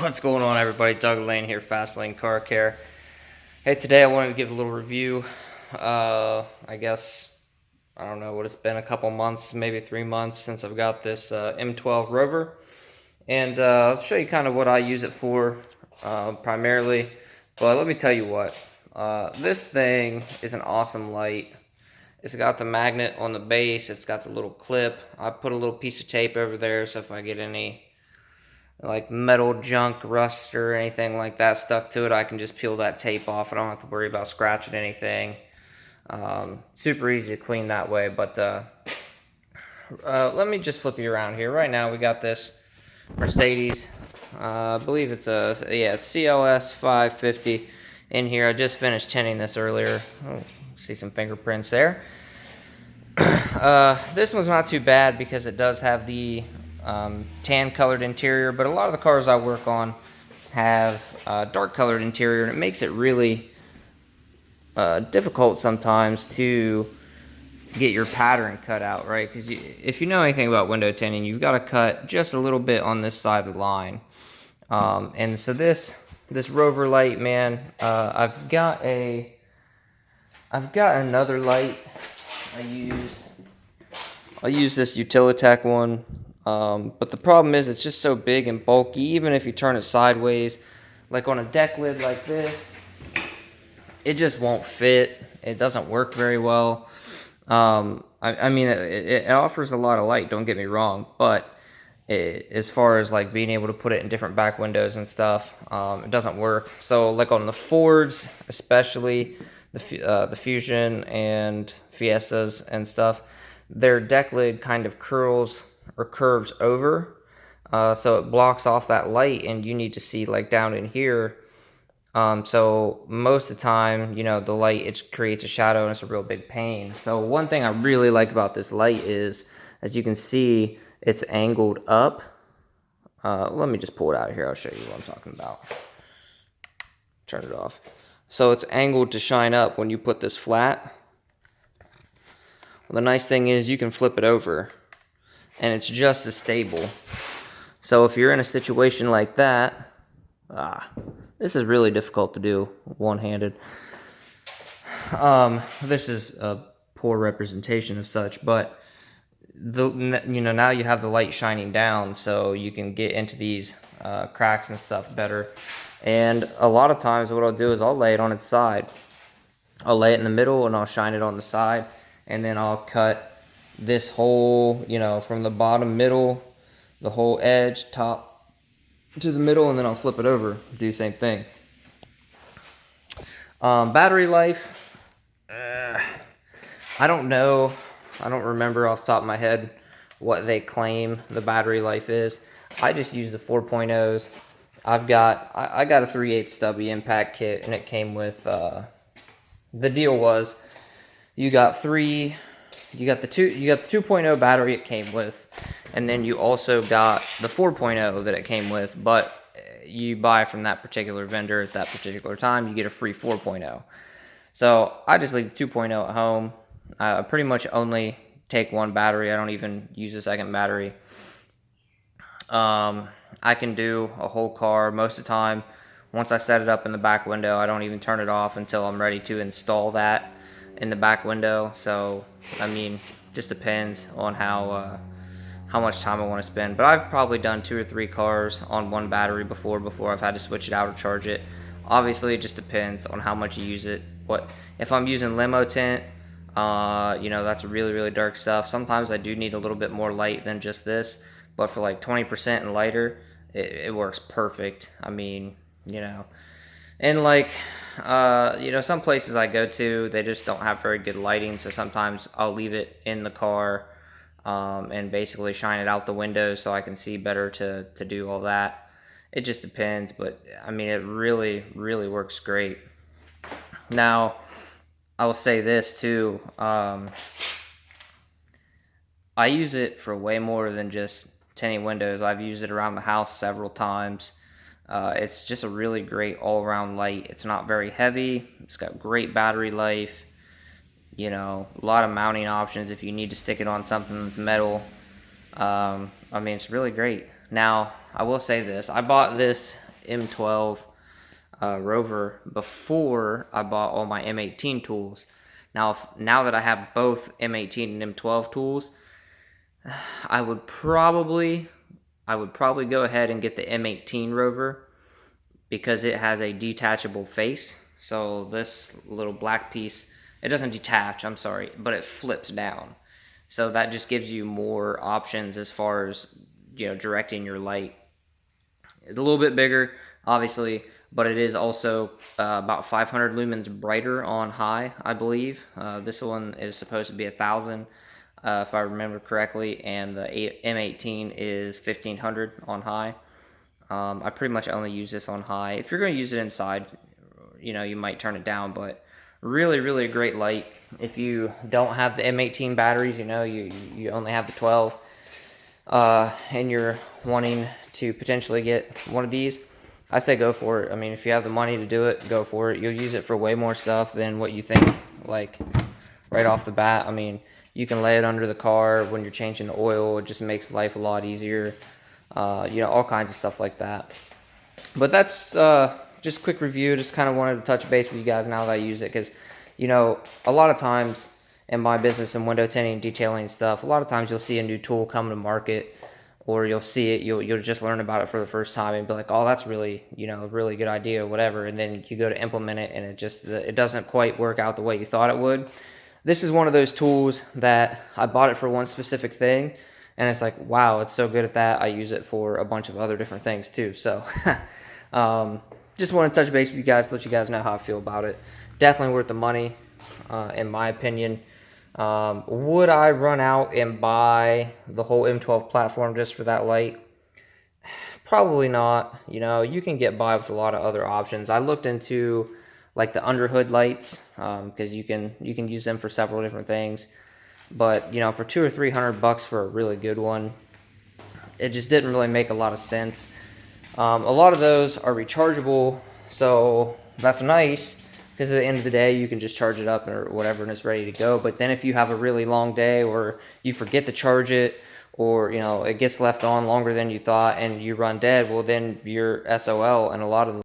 What's going on, everybody? Doug Lane here, Fast Lane Car Care. Hey, today I wanted to give a little review. I guess, I don't know what it's been, a couple months, maybe 3 months since I've got this M12 Rover. And I'll show you kind of what I use it for primarily. But let me tell you what, this thing is an awesome light. It's got the magnet on the base, it's got the little clip. I put a little piece of tape over there so if I get any like metal junk, rust, or anything like that stuck to it, I can just peel that tape off. I don't have to worry about scratching anything. Super easy to clean that way. But let me just flip you around here. Right now we got this Mercedes. I believe it's a CLS 550 in here. I just finished tinting this earlier. Oh, see some fingerprints there. This one's not too bad because it does have the tan colored interior, but a lot of the cars I work on have dark colored interior, and it makes it really difficult sometimes to get your pattern cut out, right? Because if you know anything about window tinting, you've got to cut just a little bit on this side of the line. And so this Rover light, man, I've got another light I use this Utilitech one. But the problem is it's just so big and bulky. Even if you turn it sideways, like on a deck lid like this, it just won't fit. It doesn't work very well. I mean, it offers a lot of light, don't get me wrong, but as far as like being able to put it in different back windows and stuff, it doesn't work. So like on the Fords, especially the Fusion and Fiestas and stuff, their deck lid kind of curls or curves over, so it blocks off that light, and you need to see like down in here. So most of the time, you know, the light, it creates a shadow and it's a real big pain. So one thing I really like about this light is, as you can see, it's angled up. Let me just pull it out of here. I'll show you what I'm talking about. Turn it off. So it's angled to shine up when you put this flat. Well, the nice thing is you can flip it over and it's just as stable. So if you're in a situation like that, this is really difficult to do one-handed. This is a poor representation of such, but now you have the light shining down, so you can get into these cracks and stuff better. And a lot of times what I'll do is I'll lay it on its side. I'll lay it in the middle and I'll shine it on the side, and then I'll cut this whole, from the bottom, middle, the whole edge, top to the middle, and then I'll flip it over, do the same thing. Battery life, I don't know. I don't remember off the top of my head what they claim the battery life is. I just use the 4.0s. I got a 3/8 stubby impact kit, and it came with, the deal was you got the 2.0 battery it came with, and then you also got the 4.0 that it came with, but you buy from that particular vendor at that particular time, you get a free 4.0. So I just leave the 2.0 at home. I pretty much only take one battery. I don't even use a second battery. I can do a whole car most of the time. Once I set it up in the back window, I don't even turn it off until I'm ready to install that in the back window. So, I mean, just depends on how much time I want to spend. But I've probably done 2 or 3 cars on one battery before I've had to switch it out or charge it. Obviously, it just depends on how much you use it. If I'm using limo tint, that's really, really dark stuff. Sometimes I do need a little bit more light than just this, but for like 20% and lighter, it works perfect. I mean, and like, some places I go to, they just don't have very good lighting, so sometimes I'll leave it in the car and basically shine it out the window so I can see better to do all that. It just depends, but I mean, it really, really works great. Now, I will say this too, I use it for way more than just tinting windows. I've used it around the house several times. It's just a really great all-around light. It's not very heavy. It's got great battery life. A lot of mounting options if you need to stick it on something that's metal. I mean, it's really great. Now, I will say this. I bought this M12 Rover before I bought all my M18 tools. Now that I have both M18 and M12 tools, I would probably go ahead and get the M18 Rover because it has a detachable face. So this little black piece, it doesn't detach, I'm sorry, but it flips down. So that just gives you more options as far as, directing your light. It's a little bit bigger, obviously, but it is also about 500 lumens brighter on high, I believe. This one is supposed to be 1,000, if I remember correctly, and the M18 is 1,500 on high. I pretty much only use this on high. If you're going to use it inside, you might turn it down, but really, really a great light. If you don't have the M18 batteries, you only have the 12, and you're wanting to potentially get one of these, I say go for it. I mean, if you have the money to do it, go for it. You'll use it for way more stuff than what you think, like, right off the bat. I mean, you can lay it under the car when you're changing the oil. It just makes life a lot easier. All kinds of stuff like that. But that's just a quick review. Just kind of wanted to touch base with you guys now that I use it, because, a lot of times in my business and window tinting and detailing stuff, a lot of times you'll see a new tool come to market, or you'll see it, you'll just learn about it for the first time and be like, oh, that's really, a really good idea, or whatever. And then you go to implement it and it doesn't quite work out the way you thought it would. This is one of those tools that I bought it for one specific thing, and it's like, wow, it's so good at that. I use it for a bunch of other different things too. So just want to touch base with you guys, let you guys know how I feel about it. Definitely worth the money, in my opinion. Would I run out and buy the whole M12 platform just for that light? Probably not. You can get by with a lot of other options. I looked into like the underhood lights, because you can use them for several different things. But for $200 or $300 for a really good one, it just didn't really make a lot of sense. A lot of those are rechargeable, so that's nice, because at the end of the day you can just charge it up or whatever and it's ready to go. But then if you have a really long day, or you forget to charge it, or it gets left on longer than you thought and you run dead, well, then you're SOL. And a lot of